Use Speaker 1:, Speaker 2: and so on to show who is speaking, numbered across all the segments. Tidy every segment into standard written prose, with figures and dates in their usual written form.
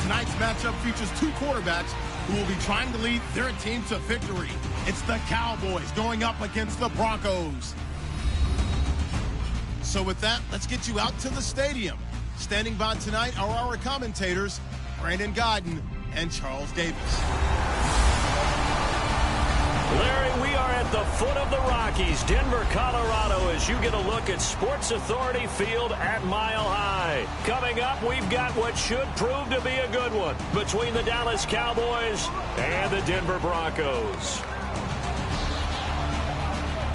Speaker 1: Tonight's matchup features two quarterbacks who will be trying to lead their team to victory. It's the Cowboys going up against the Broncos. So with that, let's get you out to the stadium. Standing by tonight are our commentators, Brandon Godden and Charles Davis.
Speaker 2: Larry, we are at the foot of the Rockies, Denver, Colorado, as you get a look at Sports Authority Field at Mile High. Coming up, we've got what should prove to be a good one between the Dallas Cowboys and the Denver Broncos.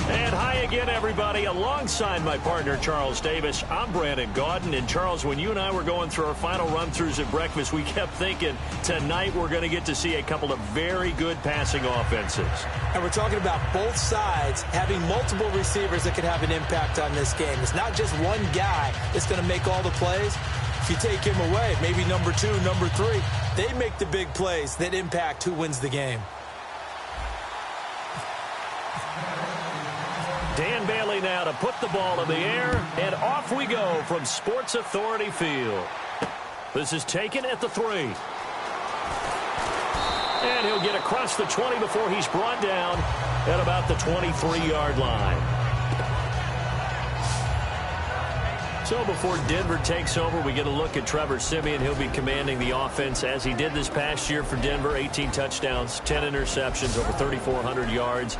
Speaker 2: And hi again, everybody. Alongside my partner, Charles Davis, I'm Brandon Gaudin. And, Charles, when you and I were going through our final run-throughs at breakfast, we kept thinking tonight we're going to get to see a couple of very good passing offenses.
Speaker 3: And we're talking about both sides having multiple receivers that can have an impact on this game. It's not just one guy that's going to make all the plays. If you take him away, maybe number 2, number 3, they make the big plays that impact who wins the game.
Speaker 2: Dan Bailey now to put the ball in the air, and off we go from Sports Authority Field. This is taken at the 3. And he'll get across the 20 before he's brought down at about the 23-yard line. So before Denver takes over, we get a look at Trevor Siemian. He'll be commanding the offense as he did this past year for Denver. 18 touchdowns, 10 interceptions, over 3,400 yards.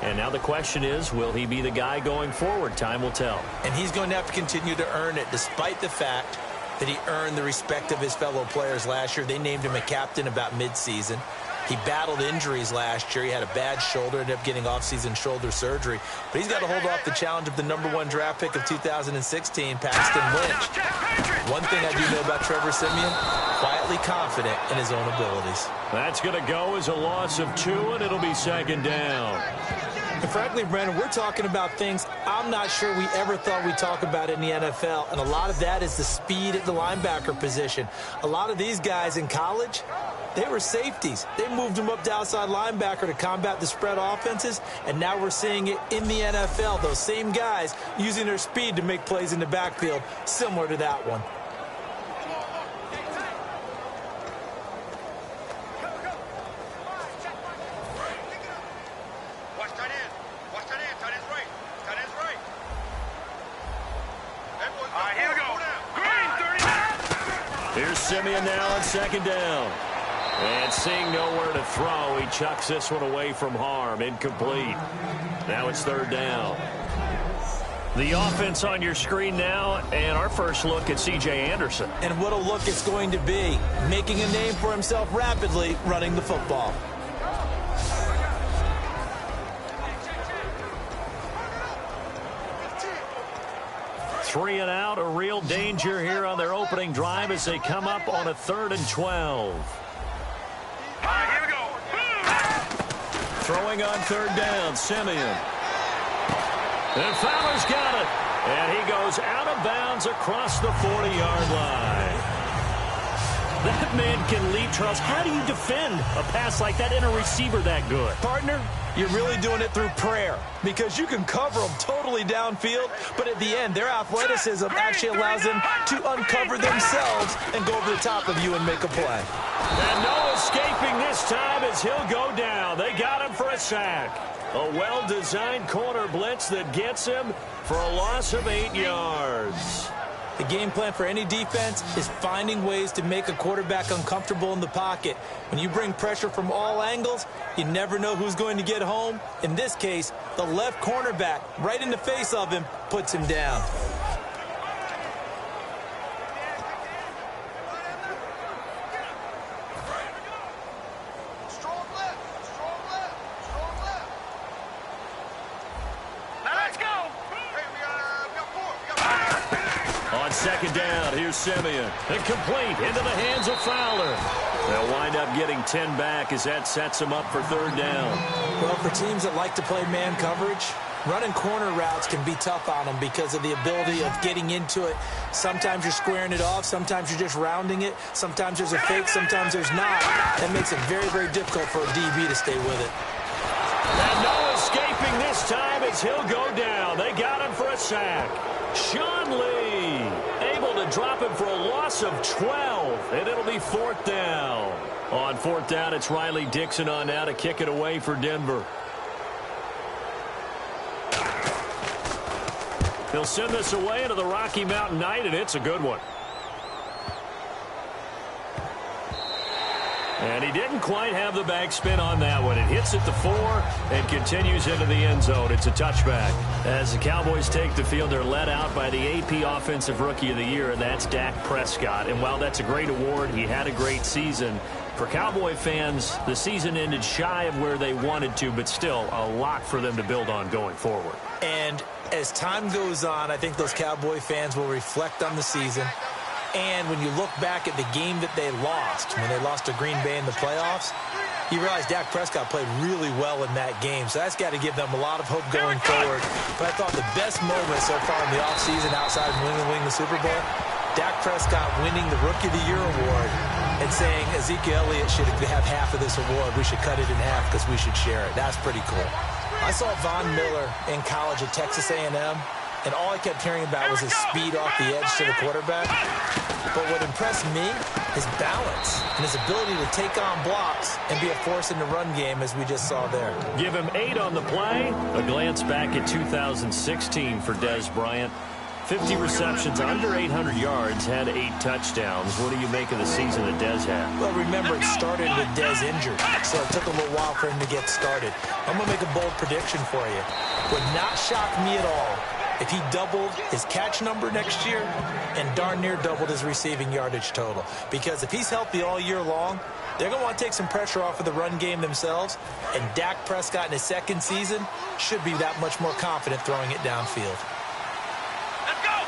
Speaker 2: And now the question is, will he be the guy going forward? Time will tell.
Speaker 3: And he's going to have to continue to earn it, despite the fact that he earned the respect of his fellow players last year. They named him a captain about midseason. He battled injuries last year. He had a bad shoulder, ended up getting off-season shoulder surgery. But he's got to hold off the challenge of the #1 draft pick of 2016, Paxton Lynch. One thing I do know about Trevor Siemian, quietly confident in his own abilities.
Speaker 2: That's going to go as a loss of 2, and it'll be second down.
Speaker 3: And frankly, Brandon, we're talking about things I'm not sure we ever thought we'd talk about in the NFL, and a lot of that is the speed at the linebacker position. A lot of these guys in college, they were safeties. They moved them up to outside linebacker to combat the spread offenses, and now we're seeing it in the NFL. Those same guys using their speed to make plays in the backfield, similar to that one.
Speaker 2: Here's Siemian now on second down. And seeing nowhere to throw, he chucks this one away from harm. Incomplete. Now it's third down. The offense on your screen now, and our first look at C.J. Anderson.
Speaker 3: And what a look it's going to be, making a name for himself rapidly running the football.
Speaker 2: Three and out, a real danger here on their opening drive as they come up on a 3rd and 12.
Speaker 4: Here we go.
Speaker 2: Throwing on third down, Siemian. And Fowler's got it. And he goes out of bounds across the 40-yard line. That man can leap, Charles. How do you defend a pass like that in a receiver that good?
Speaker 3: Partner, you're really doing it through prayer, because you can cover them totally downfield, but at the end, their athleticism actually allows them to uncover themselves and go over the top of you and make a play.
Speaker 2: And no escaping this time as he'll go down. They got him for a sack. A well-designed corner blitz that gets him for a loss of 8 yards.
Speaker 3: The game plan for any defense is finding ways to make a quarterback uncomfortable in the pocket. When you bring pressure from all angles, you never know who's going to get home. In this case, the left cornerback, right in the face of him, puts him down.
Speaker 2: Second down, here's Siemian. Incomplete, into the hands of Fowler. They'll wind up getting 10 back as that sets them up for third down.
Speaker 3: Well, for teams that like to play man coverage, running corner routes can be tough on them because of the ability of getting into it. Sometimes you're squaring it off, sometimes you're just rounding it, sometimes there's a fake, sometimes there's not. That makes it very, very difficult for a DB to stay with it.
Speaker 2: And no escaping this time as he'll go down. They got him for a sack. Sean Lee able to to drop him for a loss of 12, and it'll be 4th down. On 4th down, it's Riley Dixon on now to kick it away for Denver. He'll send this away into the Rocky Mountain Night, and it's a good one. And he didn't quite have the backspin on that one. It hits at the 4 and continues into the end zone. It's a touchback. As the Cowboys take the field, they're led out by the AP Offensive Rookie of the Year, and that's Dak Prescott. And while that's a great award, he had a great season. For Cowboy fans, the season ended shy of where they wanted to, but still a lot for them to build on going forward.
Speaker 3: And as time goes on, I think those Cowboy fans will reflect on the season. And when you look back at the game that they lost, when they lost to Green Bay in the playoffs, you realize Dak Prescott played really well in that game. So that's got to give them a lot of hope going forward. But I thought the best moment so far in the offseason outside of New England winning the Super Bowl, Dak Prescott winning the Rookie of the Year award and saying Ezekiel Elliott should have half of this award. We should cut it in half because we should share it. That's pretty cool. I saw Von Miller in college at Texas A&M. And all I kept hearing about was his speed off the edge to the quarterback. But what impressed me, his balance and his ability to take on blocks and be a force in the run game, as we just saw there.
Speaker 2: Give him 8 on the play. A glance back at 2016 for Dez Bryant. 50 receptions, under 800 yards, had 8 touchdowns. What do you make of the season that Dez had?
Speaker 3: Well, remember, it started with Dez injured, so it took a little while for him to get started. I'm going to make a bold prediction for you. Would not shock me at all if he doubled his catch number next year and darn near doubled his receiving yardage total. Because if he's healthy all year long, they're going to want to take some pressure off of the run game themselves. And Dak Prescott in his second season should be that much more confident throwing it downfield.
Speaker 4: Let's go!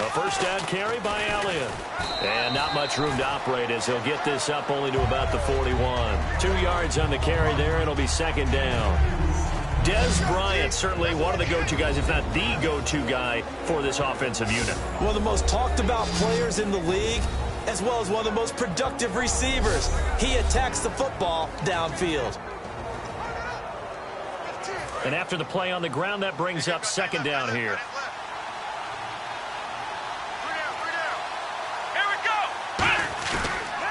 Speaker 2: A first down carry by Elliott. And not much room to operate as he'll get this up only to about the 41. 2 yards on the carry there. It'll be 2nd down. Dez Bryant, certainly one of the go-to guys, if not the go-to guy for this offensive unit.
Speaker 3: One of the most talked about players in the league, as well as one of the most productive receivers. He attacks the football downfield.
Speaker 2: And after the play on the ground, that brings up 2nd down here.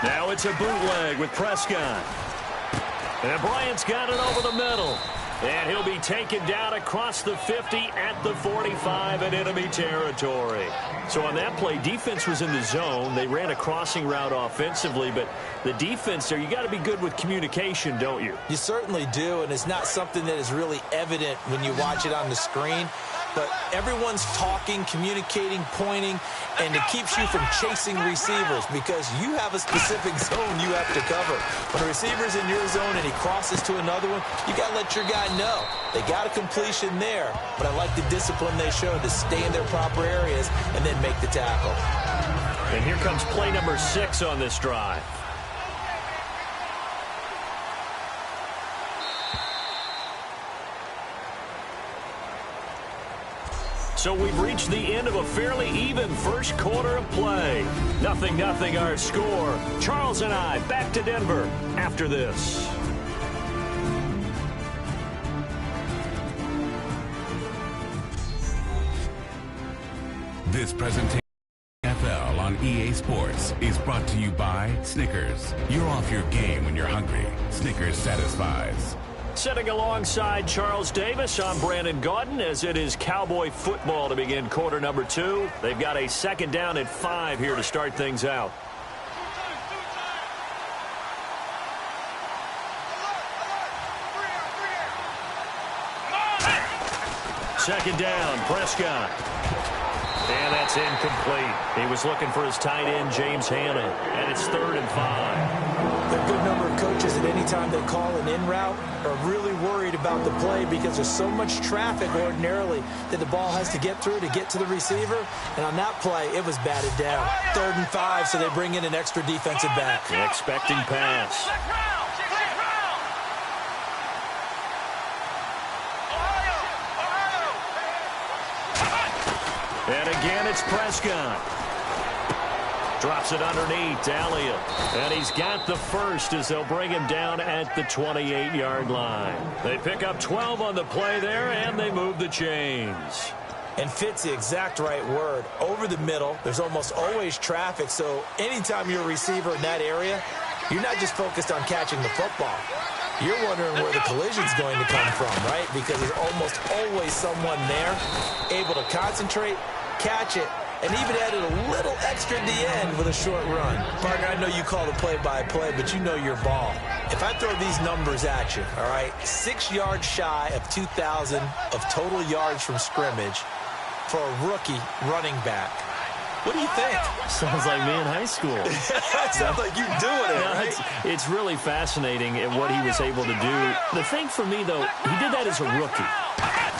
Speaker 2: Now it's a bootleg with Prescott. And Bryant's got it over the middle. And he'll be taken down across the 50 at the 45 in enemy territory. So on that play, defense was in the zone. They ran a crossing route offensively, but the defense there, you got to be good with communication, don't you?
Speaker 3: You certainly do, and it's not something that is really evident when you watch it on the screen. But everyone's talking, communicating, pointing, and it keeps you from chasing receivers because you have a specific zone you have to cover. When a receiver's in your zone and he crosses to another one, you got to let your guy know. They got a completion there, but I like the discipline they showed to stay in their proper areas and then make the tackle.
Speaker 2: And here comes play number 6 on this drive. So we've reached the end of a fairly even first quarter of play. 0-0 our score. Charles and I back to Denver after this.
Speaker 5: This presentation of NFL on EA Sports is brought to you by Snickers. You're off your game when you're hungry. Snickers satisfies.
Speaker 2: Sitting alongside Charles Davis, I'm Brandon Gaudin as it is Cowboy football to begin quarter number 2. They've got a 2nd down at 5 here to start things out. Second down, Prescott. And that's incomplete. He was looking for his tight end, James Hanna, and it's 3rd and 5.
Speaker 3: A good number of coaches at any time they call an in route are really worried about the play because there's so much traffic ordinarily that the ball has to get through to get to the receiver. And on that play, it was batted down. 3rd and 5, so they bring in an extra defensive back.
Speaker 2: An expecting pass. And again, it's Prescott. Drops it underneath to Elliott. And he's got the first as they'll bring him down at the 28-yard line. They pick up 12 on the play there, and they move the chains.
Speaker 3: And fit's the exact right word. Over the middle, there's almost always traffic, so anytime you're a receiver in that area, you're not just focused on catching the football. You're wondering where the collision's going to come from, right? Because there's almost always someone there able to concentrate, catch it, and even added a little extra at the end with a short run. Parker, I know you call the play-by-play, but you know your ball. If I throw these numbers at you, all right, 6 yards shy of 2,000 of total yards from scrimmage for a rookie running back. What do you think?
Speaker 2: Sounds like me in high school.
Speaker 3: Sounds like you're doing it, right?
Speaker 2: It's really fascinating at what he was able to do. The thing for me, though, he did that as a rookie.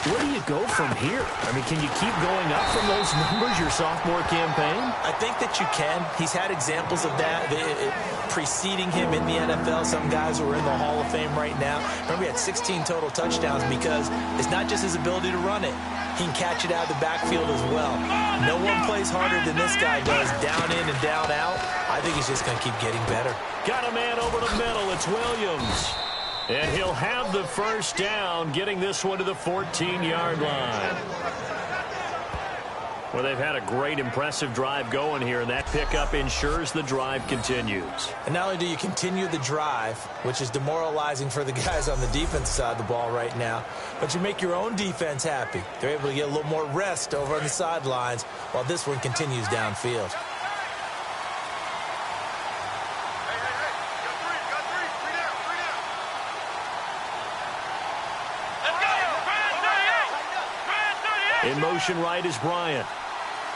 Speaker 2: Where do you go from here? I mean, can you keep going up from those numbers your sophomore campaign?
Speaker 3: I think that you can. He's had examples of that preceding him in the NFL. Some guys who are in the Hall of Fame right now. Remember, he had 16 total touchdowns because it's not just his ability to run it. He can catch it out of the backfield as well. No one plays harder than this guy does, down in and down out. I think he's just going to keep getting better.
Speaker 2: Got a man over the middle. It's Williams. And he'll have the first down, getting this one to the 14-yard line. Well, they've had a great, impressive drive going here, and that pickup ensures the drive continues.
Speaker 3: And not only do you continue the drive, which is demoralizing for the guys on the defense side of the ball right now, but you make your own defense happy. They're able to get a little more rest over on the sidelines while this one continues downfield.
Speaker 2: In motion right is Bryant.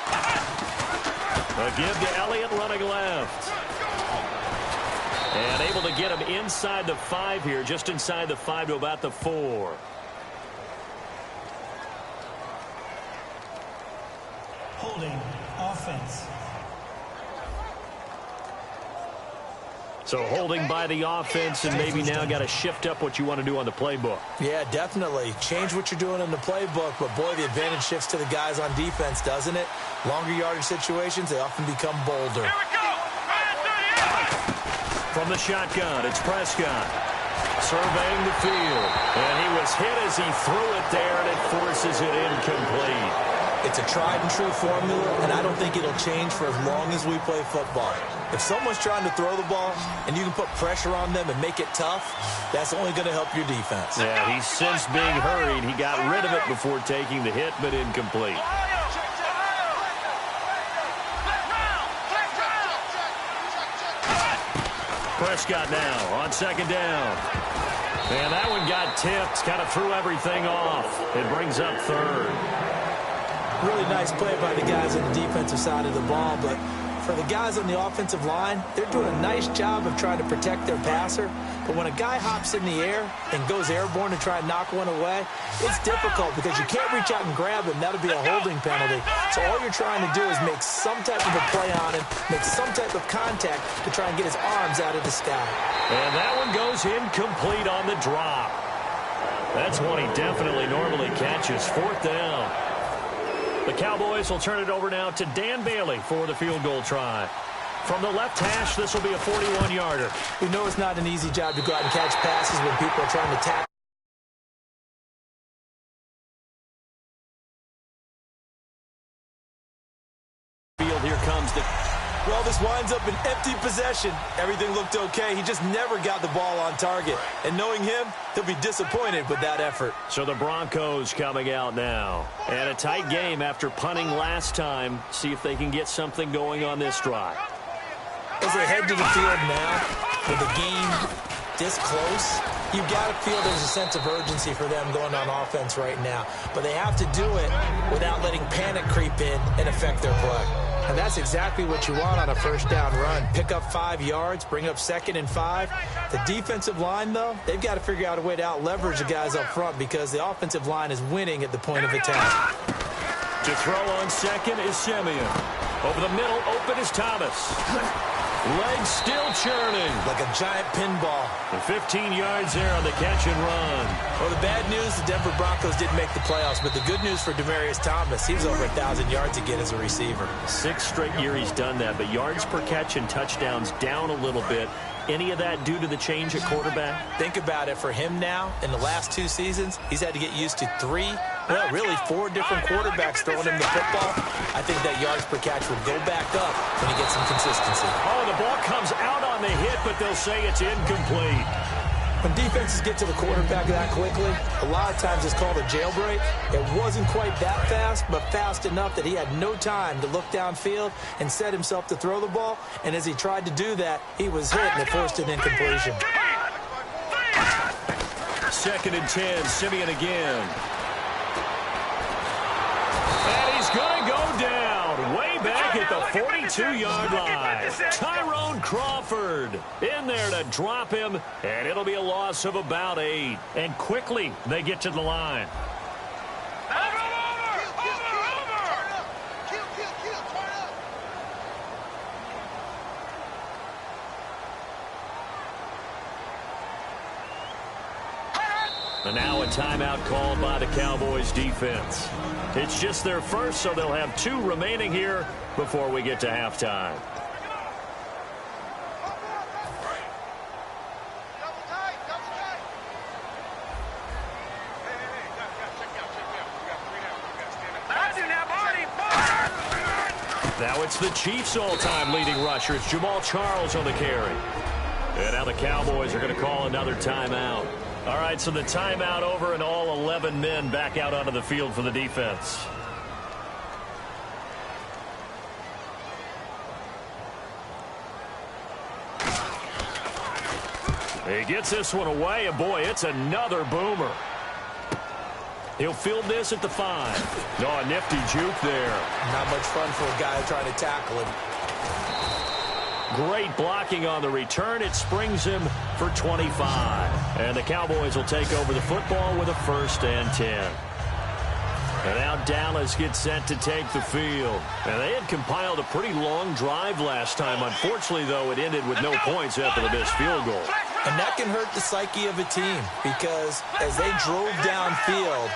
Speaker 2: A give to Elliott running left. And able to get him inside the 5 here, just inside the 5 to about the 4.
Speaker 6: Holding offense.
Speaker 2: So holding by the offense, and maybe now got to shift up what you want to do on the playbook.
Speaker 3: Yeah, definitely. Change what you're doing in the playbook, but boy, the advantage shifts to the guys on defense, doesn't it? Longer yardage situations, they often become bolder.
Speaker 4: Here we go!
Speaker 2: From the shotgun, it's Prescott. Surveying the field. And he was hit as he threw it there, and it forces it incomplete.
Speaker 3: It's a tried-and-true formula, and I don't think it'll change for as long as we play football. If someone's trying to throw the ball and you can put pressure on them and make it tough, that's only going to help your defense.
Speaker 2: Yeah, he's since being hurried. He got rid of it before taking the hit, but incomplete. Prescott now on second down. And that one got tipped, kind of threw everything off. It brings up third.
Speaker 3: Really nice play by the guys on the defensive side of the ball, but for the guys on the offensive line, they're doing a nice job of trying to protect their passer. But when a guy hops in the air and goes airborne to try and knock one away, it's difficult because you can't reach out and grab him. That'll be a holding penalty. So all you're trying to do is make some type of a play on him, make some type of contact to try and get his arms out of the sky.
Speaker 2: And that one goes incomplete on the drop. That's one he definitely normally catches. Fourth down. The Cowboys will turn it over now to Dan Bailey for the field goal try. From the left hash, this will be a 41-yarder.
Speaker 3: We know it's not an easy job to go out and catch passes when people are trying to tackle.
Speaker 2: Here comes the...
Speaker 3: Well, this winds up an empty possession. Everything looked okay. He just never got the ball on target. And knowing him, he'll be disappointed with that effort.
Speaker 2: So the Broncos coming out now. And a tight game after punting last time. See if they can get something going on this drive.
Speaker 3: As they head to the field now, with the game this close, you've got to feel there's a sense of urgency for them going on offense right now. But they have to do it without letting panic creep in and affect their play. And that's exactly what you want on a first down run. Pick up 5 yards, bring up 2nd and 5. The defensive line, though, they've got to figure out a way to out-leverage the guys up front because the offensive line is winning at the point of attack.
Speaker 2: To throw on second is Simeon. Over the middle, open is Thomas. Legs still churning.
Speaker 3: Like a giant pinball.
Speaker 2: The 15 yards there on the catch and run.
Speaker 3: Well, the bad news, the Denver Broncos didn't make the playoffs, but the good news for Demaryius Thomas, he was over 1,000 yards again as a receiver.
Speaker 2: 6th straight year he's done that, but yards per catch and touchdowns down a little bit. Any of that due to the change at quarterback?
Speaker 3: Think about it. For him now, in the last 2 seasons, he's had to get used to 4 different quarterbacks throwing him the football. I think that yards per catch will go back up when he gets some consistency.
Speaker 2: Oh, the ball comes out on the hit, but they'll say it's incomplete.
Speaker 3: When defenses get to the quarterback that quickly, a lot of times it's called a jailbreak. It wasn't quite that fast, but fast enough that he had no time to look downfield and set himself to throw the ball. And as he tried to do that, he was hit and it forced an incompletion.
Speaker 2: 2nd and 10, Simeon again. And he's going to go down way back at the 42-yard line. Tyrone Crawford in there to drop him, and it'll be a loss of about 8. And quickly they get to the line. And now a timeout called by the Cowboys defense. It's just their first, so they'll have 2 remaining here before we get to halftime. Now it's the Chiefs' all-time leading rushers, Jamal Charles on the carry. And now the Cowboys are going to call another timeout. All right, so the timeout over and all 11 men back out onto the field for the defense. He gets this one away, and boy, it's another boomer. He'll field this at the 5. No, a nifty juke there.
Speaker 3: Not much fun for a guy trying to tackle him.
Speaker 2: Great blocking on the return. It springs him for 25. And the Cowboys will take over the football with a 1st and 10. And now Dallas gets set to take the field. And they had compiled a pretty long drive last time. Unfortunately, though, it ended with no points after the missed field goal.
Speaker 3: And that can hurt the psyche of a team because as they drove downfield,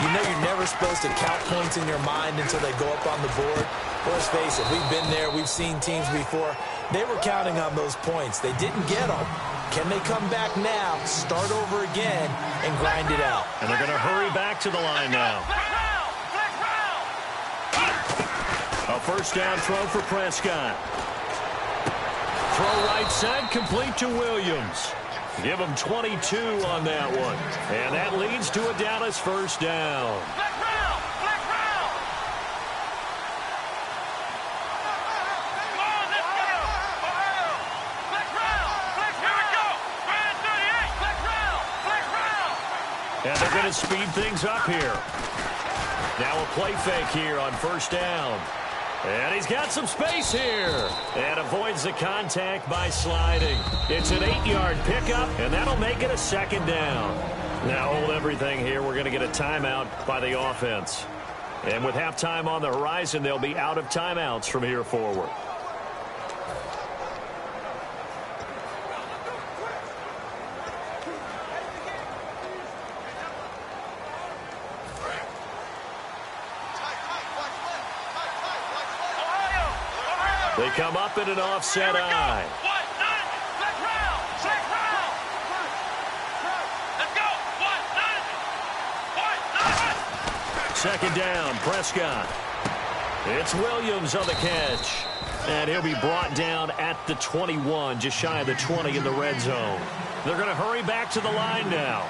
Speaker 3: you know you're never supposed to count points in your mind until they go up on the board. Let's face it, we've been there. We've seen teams before. They were counting on those points. They didn't get them. Can they come back now, start over again, and grind it out?
Speaker 2: And they're going to hurry back to the line now. A 1st down throw for Prescott. Throw right side, complete to Williams. Give him 22 on that one. And that leads to a Dallas 1st down. And they're going to speed things up here. Now a play fake here on 1st down. And he's got some space here. And avoids the contact by sliding. It's an 8-yard pickup, and that'll make it a 2nd down. Now hold everything here. We're going to get a timeout by the offense. And with halftime on the horizon, they'll be out of timeouts from here forward. They come up in an offset eye. Second down, Prescott. It's Williams on the catch. And he'll be brought down at the 21, just shy of the 20 in the red zone. They're going to hurry back to the line now.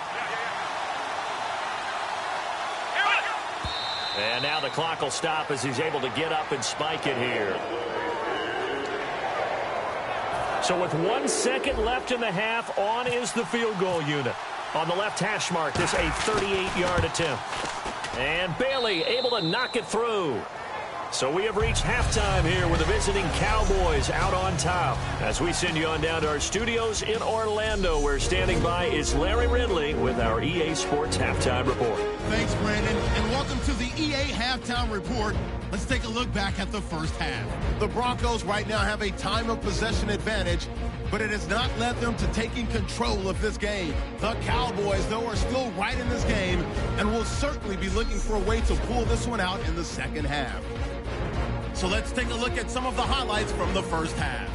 Speaker 2: And now the clock will stop as he's able to get up and spike it here. So with 1 second left in the half, on is the field goal unit. On the left hash mark, this a 38-yard attempt. And Bailey able to knock it through. So we have reached halftime here with the visiting Cowboys out on top. As we send you on down to our studios in Orlando, where standing by is Larry Ridley with our EA Sports Halftime Report.
Speaker 1: Thanks, Brandon, and welcome to the EA Halftime Report. Let's take a look back at the first half. The Broncos right now have a time of possession advantage, but it has not led them to taking control of this game. The Cowboys, though, are still right in this game and will certainly be looking for a way to pull this one out in the second half. So let's take a look at some of the highlights from the first half.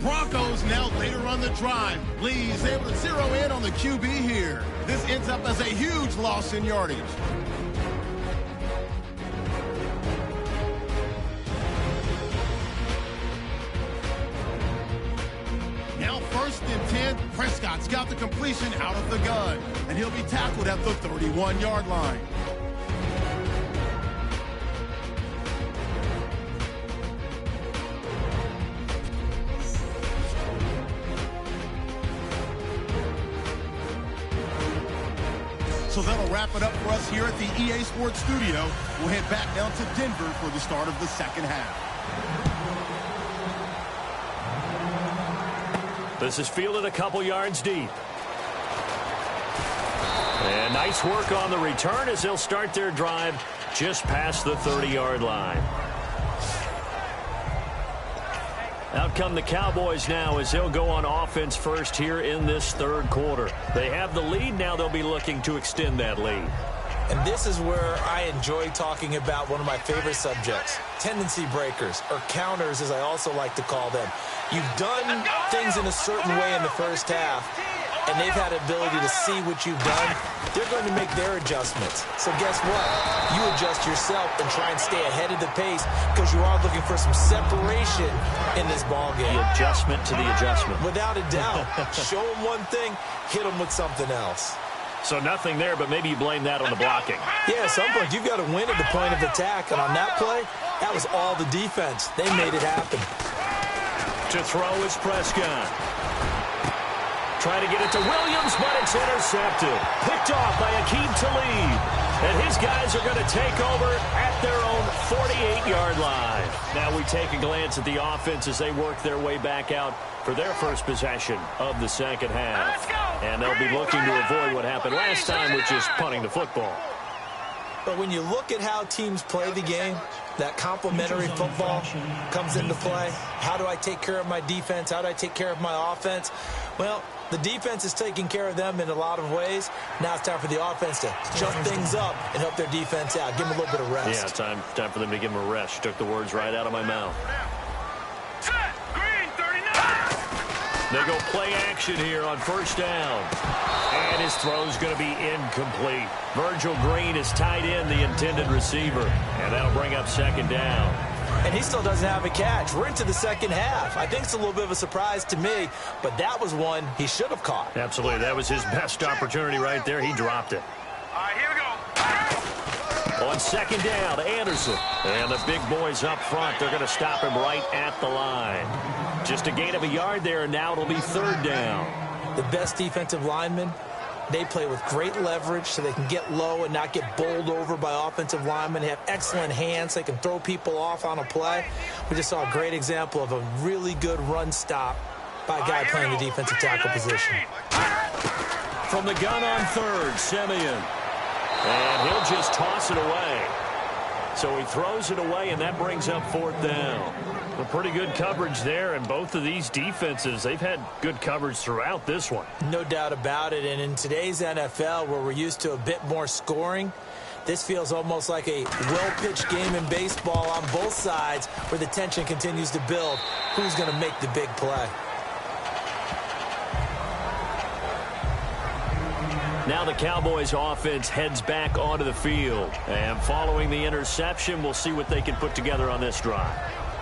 Speaker 1: Broncos now later on the drive. Lee's able to zero in on the QB here. This ends up as a huge loss in yardage. Now 1st and 10, Prescott's got the completion out of the gun, and he'll be tackled at the 31-yard line. So that'll wrap it up for us here at the EA Sports Studio. We'll head back down to Denver for the start of the second half.
Speaker 2: This is fielded a couple yards deep. And nice work on the return as they'll start their drive just past the 30-yard line. Out come the Cowboys now as they'll go on offense first here in this third quarter. They have the lead. Now they'll be looking to extend that lead.
Speaker 3: And this is where I enjoy talking about one of my favorite subjects, tendency breakers, or counters as I also like to call them. You've done things in a certain way in the first half, and they've had the ability to see what you've done. They're going to make their adjustments. So guess what? You adjust yourself and try and stay ahead of the pace because you are looking for some separation in this ball game.
Speaker 2: The adjustment to the adjustment.
Speaker 3: Without a doubt. Show them one thing, hit them with something else.
Speaker 2: So nothing there, but maybe you blame that on the blocking.
Speaker 3: Yeah, at some point you've got to win at the point of attack, and on that play, that was all the defense. They made it happen.
Speaker 2: To throw is Prescott. Trying to get it to Williams, but it's intercepted. Picked off by Aqib Talib. And his guys are going to take over at their own 48-yard line. Now we take a glance at the offense as they work their way back out for their first possession of the second half. And they'll be looking to avoid what happened last time, which is punting the football.
Speaker 3: But when you look at how teams play the game, that complementary football comes into play. How do I take care of my defense? How do I take care of my offense? Well, the defense is taking care of them in a lot of ways. Now it's time for the offense to jump things up and help their defense out. Give them a little bit of rest.
Speaker 2: Yeah, time for them to give them a rest. You took the words right out of my mouth. They go play action here on first down. And his throw's going to be incomplete. Virgil Green is tied in the intended receiver. And that'll bring up second down.
Speaker 3: And he still doesn't have a catch. We're into the second half. I think it's a little bit of a surprise to me, but that was one he should have caught.
Speaker 2: Absolutely. That was his best opportunity right there. He dropped it.
Speaker 4: All right, here we go.
Speaker 2: On second down, Anderson. And the big boys up front, they're going to stop him right at the line. Just a gain of a yard there, and now it'll be third down.
Speaker 3: The best defensive linemen, they play with great leverage so they can get low and not get bowled over by offensive linemen. They have excellent hands. They can throw people off on a play. We just saw a great example of a really good run stop by a guy playing the defensive tackle position.
Speaker 2: From the gun on third, Simeon. And he'll just toss it away. So he throws it away, and that brings up fourth down. Well, pretty good coverage there, and both of these defenses, they've had good coverage throughout this one.
Speaker 3: No doubt about it, and in today's NFL, where we're used to a bit more scoring, this feels almost like a well-pitched game in baseball on both sides where the tension continues to build. Who's going to make the big play?
Speaker 2: Now the Cowboys offense heads back onto the field. And following the interception, we'll see what they can put together on this drive.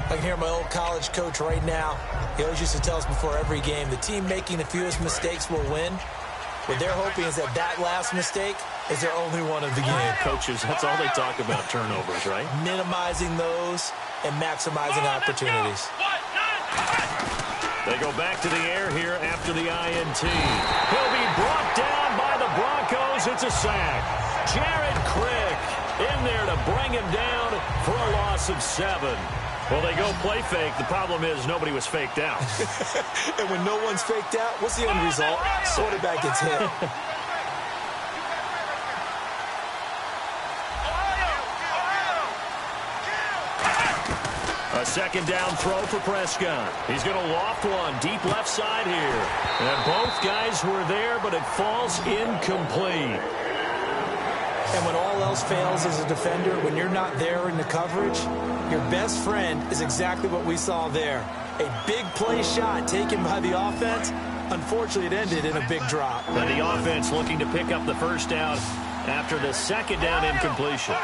Speaker 3: I can hear my old college coach right now. He always used to tell us before every game, the team making the fewest mistakes will win. What they're hoping is that that last mistake is their only one of the game.
Speaker 2: Coaches, that's all they talk about, turnovers, right?
Speaker 3: Minimizing those and maximizing opportunities.
Speaker 2: They go back to the air here after the INT. He'll be brought down by the Broncos. It's a sack. Jared Crick in there to bring him down for a loss of 7. Well, they go play fake. The problem is nobody was faked out.
Speaker 3: And when no one's faked out, what's the end result? Quarterback gets hit.
Speaker 2: A second down throw for Prescott. He's going to loft one deep left side here. And both guys were there, but it falls incomplete.
Speaker 3: And when all else fails as a defender, when you're not there in the coverage, your best friend is exactly what we saw there. A big play shot taken by the offense. Unfortunately, it ended in a big drop.
Speaker 2: And the offense looking to pick up the first down after the second down incompletion.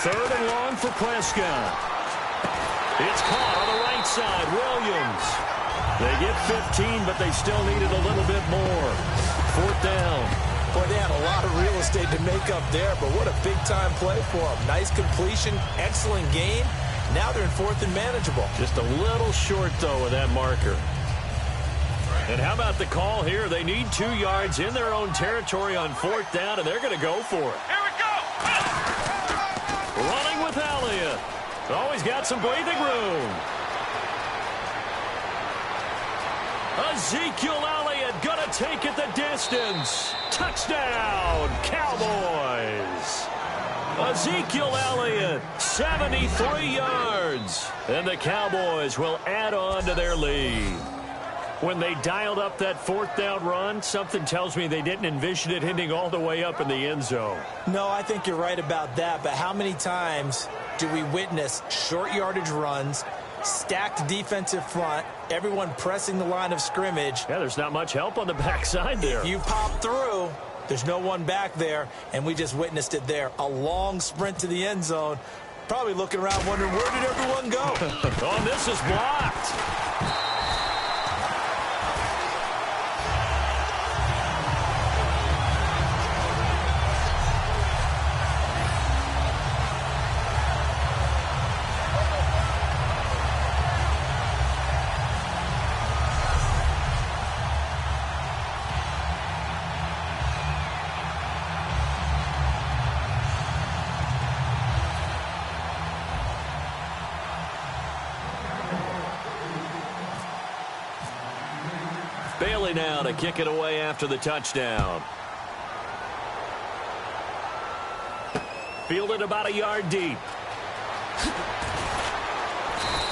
Speaker 2: Third and long for Prescott. It's caught on the right side. Williams. They get 15, but they still needed a little bit more. Fourth down.
Speaker 3: Boy, they had a lot of real estate to make up there, but what a big-time play for them. Nice completion, excellent gain. Now they're in fourth and manageable.
Speaker 2: Just a little short, though, with that marker. And how about the call here? They need 2 yards in their own territory on fourth down, and they're going to go for it.
Speaker 4: Here we go!
Speaker 2: Running with Elliott. Always got some breathing room. Ezekiel Elliott going to take it the distance. Touchdown, Cowboys. Ezekiel Elliott, 73 yards. And the Cowboys will add on to their lead. When they dialed up that fourth down run, something tells me they didn't envision it hitting all the way up in the end zone.
Speaker 3: No, I think you're right about that, but how many times do we witness short yardage runs, stacked defensive front, everyone pressing the line of scrimmage?
Speaker 2: Yeah, there's not much help on the backside there.
Speaker 3: You pop through, there's no one back there, and we just witnessed it there. A long sprint to the end zone, probably looking around wondering, where did everyone go?
Speaker 2: Oh, this is blocked. Bailey now to kick it away after the touchdown. Fielded about a yard deep.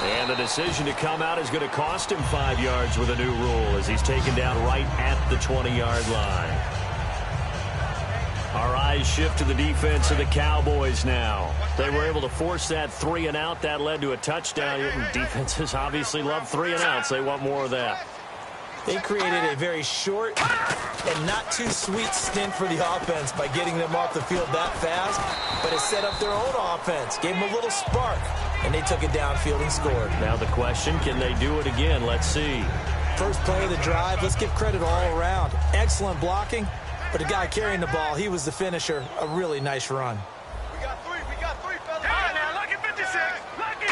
Speaker 2: And the decision to come out is going to cost him 5 yards with a new rule as he's taken down right at the 20-yard line. Our eyes shift to the defense of the Cowboys now. They were able to force that 3 and out. That led to a touchdown. Defenses obviously love 3 and outs. They want more of that.
Speaker 3: They created a very short and not too sweet stint for the offense by getting them off the field that fast, but it set up their own offense, gave them a little spark, and they took it downfield and scored.
Speaker 2: Now the question, can they do it again? Let's see.
Speaker 3: First play of the drive, let's give credit all around. Excellent blocking, but the guy carrying the ball, he was the finisher. A really nice run.
Speaker 4: We got three, fellas. All right, now, lucky 56. Lucky.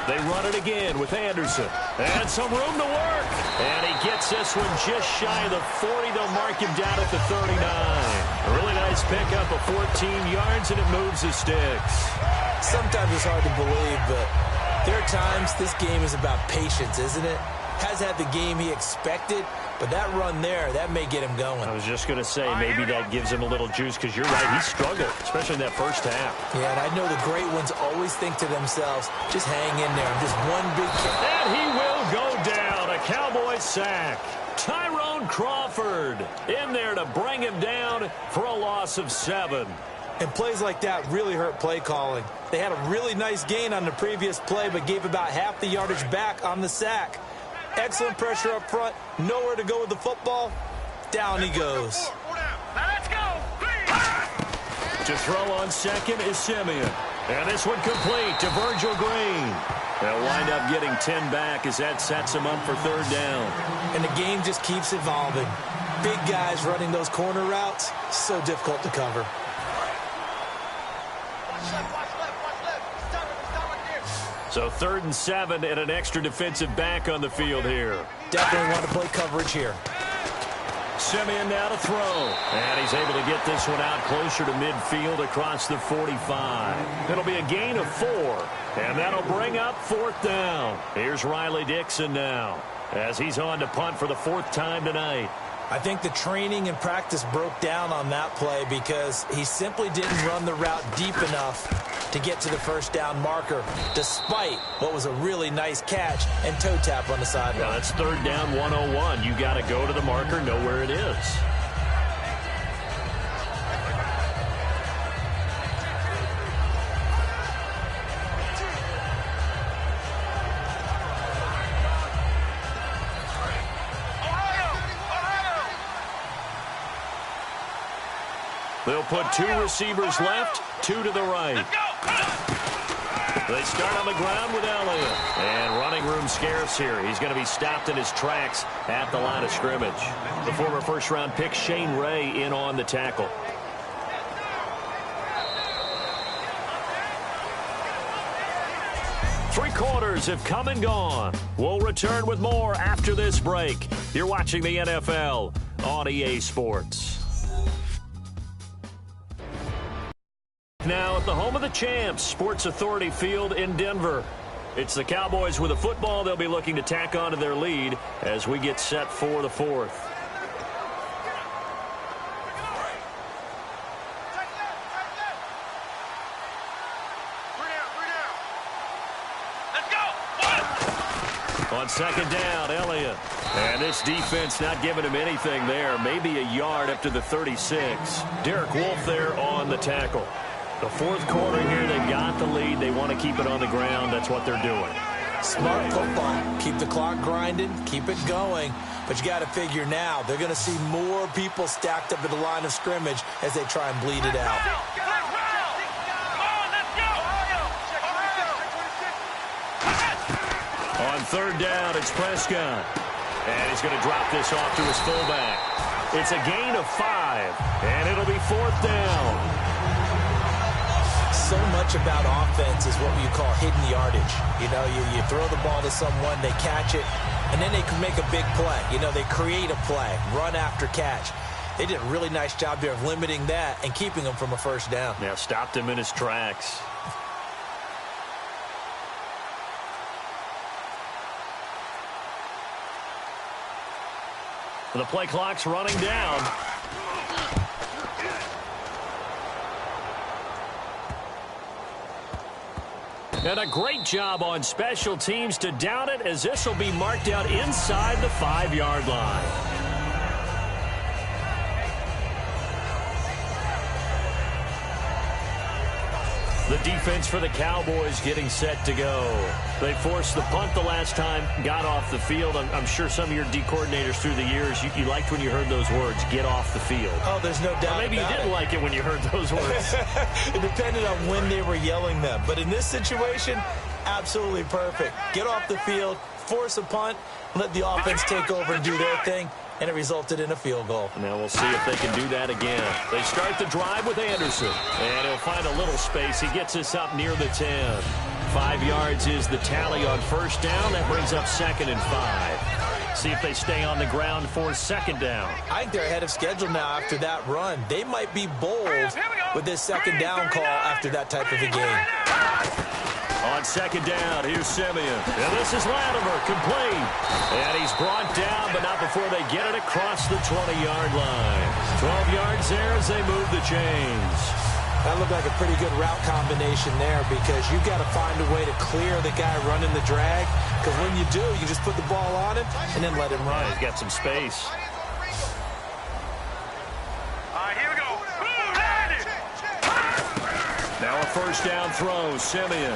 Speaker 2: They run it again with Anderson. And some room to work. And he gets this one just shy of the 40. They'll mark him down at the 39. A really nice pickup of 14 yards, and it moves the sticks.
Speaker 3: Sometimes it's hard to believe, but there are times this game is about patience, isn't it? Has had the game he expected, but that run there, that may get him going.
Speaker 2: I was just going to say, maybe that gives him a little juice, because you're right, he struggled, especially in that first half.
Speaker 3: Yeah, and I know the great ones always think to themselves, just hang in there, just one big kick.
Speaker 2: And he will go down, a Cowboy sack. Tyrone Crawford in there to bring him down for a loss of 7.
Speaker 3: And plays like that really hurt play calling. They had a really nice gain on the previous play, but gave about half the yardage back on the sack. Excellent pressure up front. Nowhere to go with the football. Down he goes.
Speaker 4: Now let's go.
Speaker 2: To throw on second is Simeon. And this one complete to Virgil Green. They'll wind up getting 10 back as that sets him up for third down.
Speaker 3: And the game just keeps evolving. Big guys running those corner routes, so difficult to cover.
Speaker 2: So 3rd and 7 and an extra defensive back on the field here.
Speaker 3: Definitely want to play coverage here.
Speaker 2: Simeon now to throw. And he's able to get this one out closer to midfield across the 45. It'll be a gain of 4. And that'll bring up 4th down. Here's Riley Dixon now as he's on to punt for the 4th time tonight.
Speaker 3: I think the training and practice broke down on that play because he simply didn't run the route deep enough to get to the first down marker, despite what was a really nice catch and toe tap on the sideline.
Speaker 2: That's 3rd down 101. You got to go to the marker, know where it is. They'll put 2 receivers left, 2 to the right. They start on the ground with Elliott. And running room scarce here. He's going to be stopped in his tracks at the line of scrimmage. The former first-round pick Shane Ray in on the tackle. Three quarters have come and gone. We'll return with more after this break. You're watching the NFL on EA Sports. Now at the home of the champs, Sports Authority Field in Denver. It's the Cowboys with a football. They'll be looking to tack on to their lead as we get set for the 4th. On 2nd down, Elliott. And this defense not giving him anything there. Maybe a yard up to the 36. Derek Wolfe there on the tackle. The 4th quarter here, they've got the lead. They want to keep it on the ground. That's what they're doing.
Speaker 3: Smart football. Keep the clock grinding. Keep it going. But you got to figure now, they're going to see more people stacked up at the line of scrimmage as they try and bleed it out.
Speaker 2: On 3rd down, it's Prescott. And he's going to drop this off to his fullback. It's a gain of 5. And it'll be 4th down.
Speaker 3: So much about offense is what you call hidden yardage. You know, you throw the ball to someone, they catch it, and then they can make a big play. You know, they create a play, run after catch. They did a really nice job there of limiting that and keeping him from a 1st down.
Speaker 2: Yeah, stopped him in his tracks. The play clock's running down. And a great job on special teams to down it, as this will be marked out inside the 5-yard line. The defense for the Cowboys getting set to go. They forced the punt the last time, got off the field. I'm sure some of your D coordinators through the years, you liked when you heard those words, get off the field.
Speaker 3: Oh, there's no doubt.
Speaker 2: Or maybe you didn't like it when you heard those words.
Speaker 3: It depended on when they were yelling them. But in this situation, absolutely perfect. Get off the field, force a punt, let the offense take over and do their thing. And it resulted in a field goal.
Speaker 2: Now we'll see if they can do that again. They start the drive with Anderson. And he'll find a little space. He gets us up near the 10. 5 yards is the tally on 1st down. That brings up 2nd and 5. See if they stay on the ground for 2nd down.
Speaker 3: I think they're ahead of schedule now after that run. They might be bold with this 2nd down call after that type of a game.
Speaker 2: On 2nd down, here's Simeon. And this is Latimer, complete. And he's brought down, but not before they get it across the 20-yard line. 12 yards there as they move the chains.
Speaker 3: That looked like a pretty good route combination there because you've got to find a way to clear the guy running the drag. Because when you do, you just put the ball on him and then let him run.
Speaker 2: Yeah, he's got some space.
Speaker 4: Here we go.
Speaker 2: Now a 1st down throw, Simeon.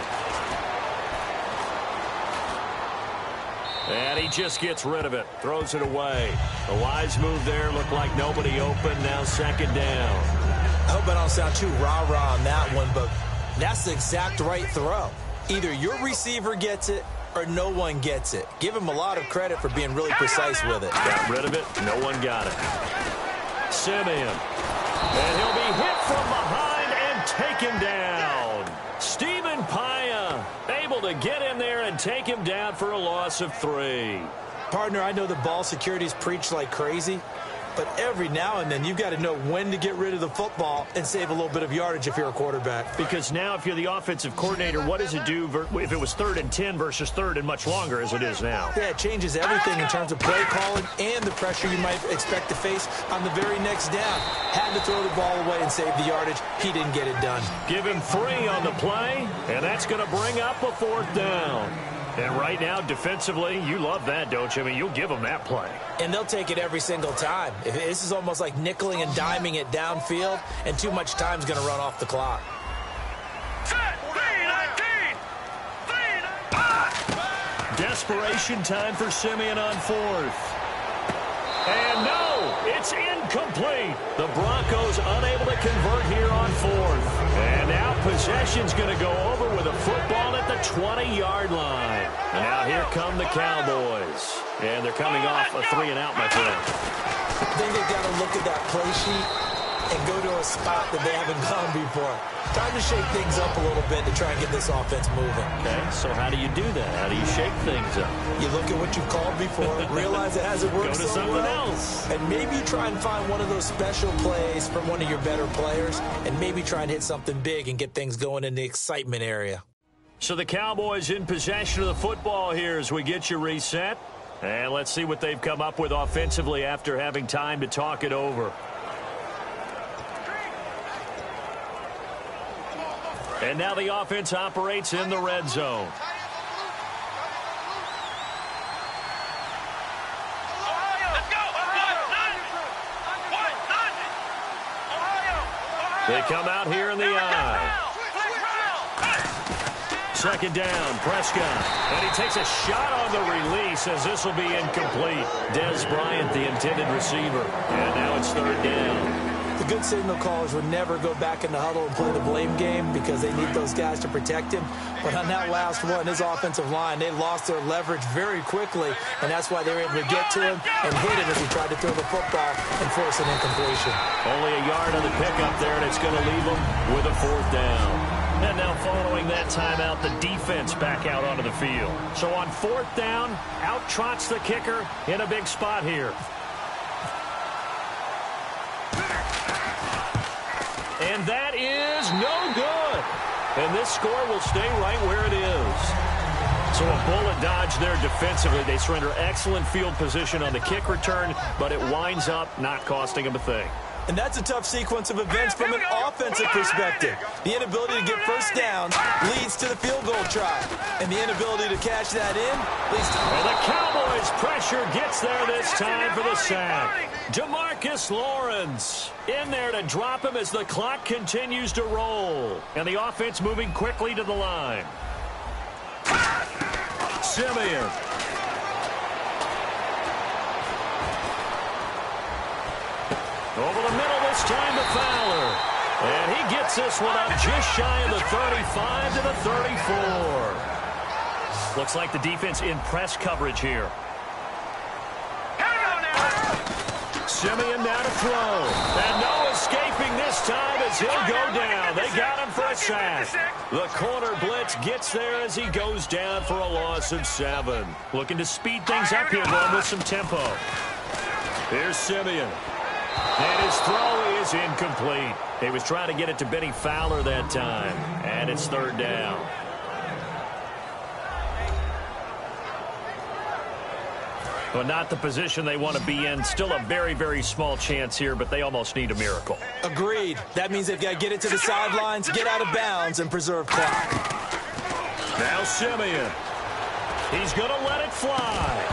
Speaker 2: And he just gets rid of it, throws it away. A wise move there, looked like nobody open, now 2nd down.
Speaker 3: I hope I don't sound too rah-rah on that one, but that's the exact right throw. Either your receiver gets it or no one gets it. Give him a lot of credit for being really precise with it.
Speaker 2: Got rid of it, no one got it. Simeon. And he'll be hit from behind and taken down. Stephen Paya able to get in there and take him down for a loss of 3.
Speaker 3: Partner, I know the ball security's preached like crazy, But every now and then, you've got to know when to get rid of the football and save a little bit of yardage if you're a quarterback.
Speaker 2: Because now if you're the offensive coordinator, what does it do if it was 3rd and 10 versus 3rd and much longer as it is now?
Speaker 3: Yeah, it changes everything in terms of play calling and the pressure you might expect to face on the very next down. Had to throw the ball away and save the yardage. He didn't get it done.
Speaker 2: Give him 3 on the play, and that's going to bring up a 4th down. And right now, defensively, you love that, don't you? I mean, you'll give them that play.
Speaker 3: And they'll take it every single time. This is almost like nickeling and diming it downfield, and too much time's going to run off the clock.
Speaker 2: Desperation time for Simeon on 4th. And no, it's incomplete. The Broncos unable to convert here on 4th. And now possession's going to go over with a football at the 20-yard line. And now here come the Cowboys. And they're coming off a 3-and-out, my friend.
Speaker 3: I think they've got to look at that play sheet and go to a spot that they haven't gone before. Time to shake things up a little bit to try and get this offense moving.
Speaker 2: Okay, so how do you do that? How do you shake things up?
Speaker 3: You look at what you've called before, realize it hasn't worked
Speaker 2: Go to
Speaker 3: so
Speaker 2: something
Speaker 3: well,
Speaker 2: else.
Speaker 3: and maybe try and find one of those special plays from one of your better players, and maybe try and hit something big and get things going in the excitement area.
Speaker 2: So the Cowboys in possession of the football here as we get you reset. And let's see what they've come up with offensively after having time to talk it over. And now the offense operates in the red zone. They come out here in the eye. 2nd down, Prescott. And he takes a shot on the release as this will be incomplete. Dez Bryant, the intended receiver. And now it's 3rd down.
Speaker 3: The good signal callers would never go back in the huddle and play the blame game because they need those guys to protect him. But on that last one, his offensive line, they lost their leverage very quickly, and that's why they were able to get to him and hit him as he tried to throw the football and force an incompletion.
Speaker 2: Only a yard on the pickup there, and it's going to leave them with a 4th down. And now following that timeout, the defense back out onto the field. So on 4th down, out trots the kicker in a big spot here. And that is no good. And this score will stay right where it is. So a bullet dodge there defensively. They surrender excellent field position on the kick return, but it winds up not costing them a thing.
Speaker 3: And that's a tough sequence of events from an offensive perspective. The inability to get first down leads to the field goal try. And the inability to cash that in leads to...
Speaker 2: And the Cowboys' pressure gets there this time for the sack. DeMarcus Lawrence in there to drop him as the clock continues to roll. And the offense moving quickly to the line. Simeon. Over the middle this time to Fowler. And he gets this one up just shy of the 35 to the 34. Looks like the defense in press coverage here. Simeon now to throw. And no escaping this time as he'll go down. They got him for a sack. The corner blitz gets there as he goes down for a loss of 7. Looking to speed things up here, going with some tempo. Here's Simeon. And his throw is incomplete. He was trying to get it to Benny Fowler that time. And it's 3rd down. But not the position they want to be in. Still a very, very small chance here, but they almost need a miracle.
Speaker 3: Agreed. That means they've got to get it to the sidelines, get out of bounds, and preserve clock.
Speaker 2: Now Simeon. He's going to let it fly.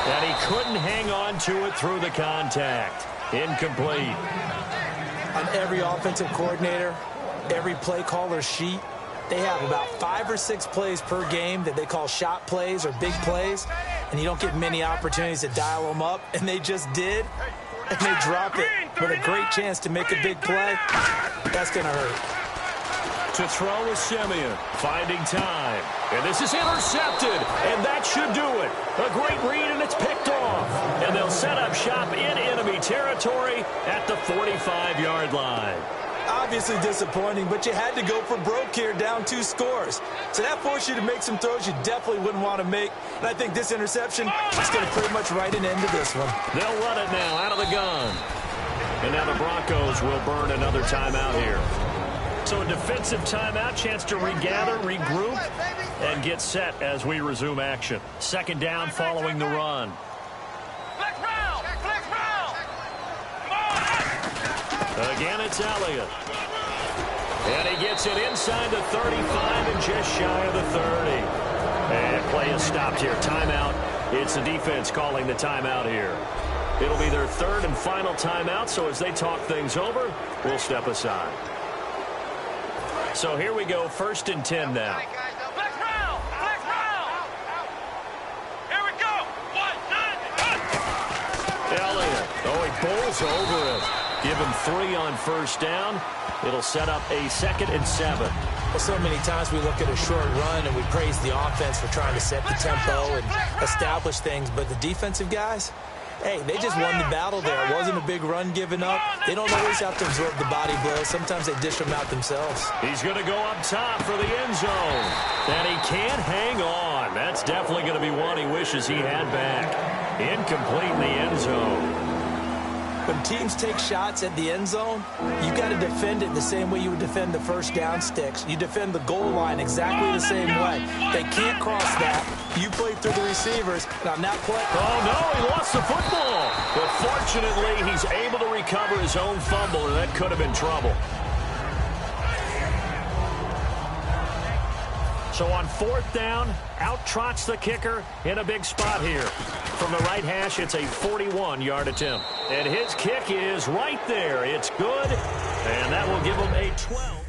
Speaker 2: And he couldn't hang on to it through the contact. Incomplete.
Speaker 3: On every offensive coordinator, every play caller sheet, they have about 5 or 6 plays per game that they call shot plays or big plays, and you don't get many opportunities to dial them up, and they just did, and they drop it with a great chance to make a big play. That's going to hurt.
Speaker 2: To throw is Simeon, finding time. And this is intercepted, and that should do it. A great read, and it's picked off. And they'll set up shop in enemy territory at the 45-yard line.
Speaker 3: obviously disappointing, but you had to go for broke here, down 2 scores. So that forced you to make some throws you definitely wouldn't want to make. And I think this interception is going to pretty much write an end to this one.
Speaker 2: They'll run it now out of the gun. And now the Broncos will burn another timeout here. So a defensive timeout, chance to regather, regroup, and get set as we resume action. Second down following the run. Again, it's Elliott. And he gets it inside the 35 and just shy of the 30. And play is stopped here. Timeout. It's the defense calling the timeout here. It'll be their third and final timeout, so as they talk things over, we'll step aside. So here we go, 1st and 10 now.
Speaker 4: Here we go. 1, 9,
Speaker 2: Elliott. Oh, he pulls over it. Give him 3 on first down. It'll set up a 2nd and 7.
Speaker 3: Well, so many times we look at a short run and we praise the offense for trying to set the tempo and establish things, but the defensive guys, hey, they just won the battle there. It wasn't a big run given up. They don't always have to absorb the body blows. Sometimes they dish them out themselves.
Speaker 2: He's going to go up top for the end zone. And he can't hang on. That's definitely going to be one he wishes he had back. Incomplete in the end zone.
Speaker 3: When teams take shots at the end zone, you've got to defend it the same way you would defend the first down sticks. You defend the goal line exactly the same way. They can't cross that. You play through the receivers. And on that play...
Speaker 2: Oh, no, he lost the football. But fortunately, he's able to recover his own fumble, and that could have been trouble. So on 4th down, out trots the kicker in a big spot here. From the right hash, it's a 41-yard attempt. And his kick is right there. It's good, and that will give him a 12.